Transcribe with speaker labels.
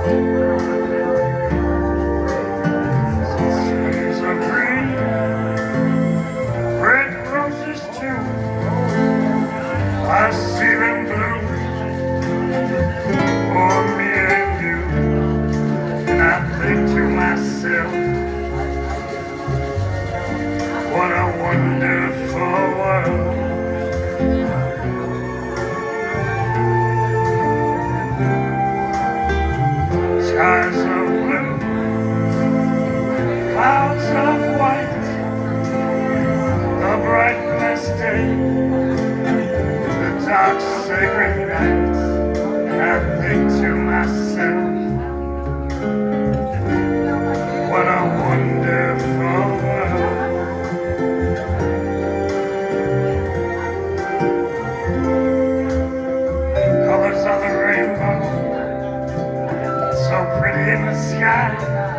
Speaker 1: Seas of green, red roses too. I see them blue for me and you. And I think to myself, what a wonderful world. Skies of blue, clouds of white, the bright blessed day, the dark sacred night. And I think to myself, what a wonderful world. Colors of the rainbow, so pretty in the sky.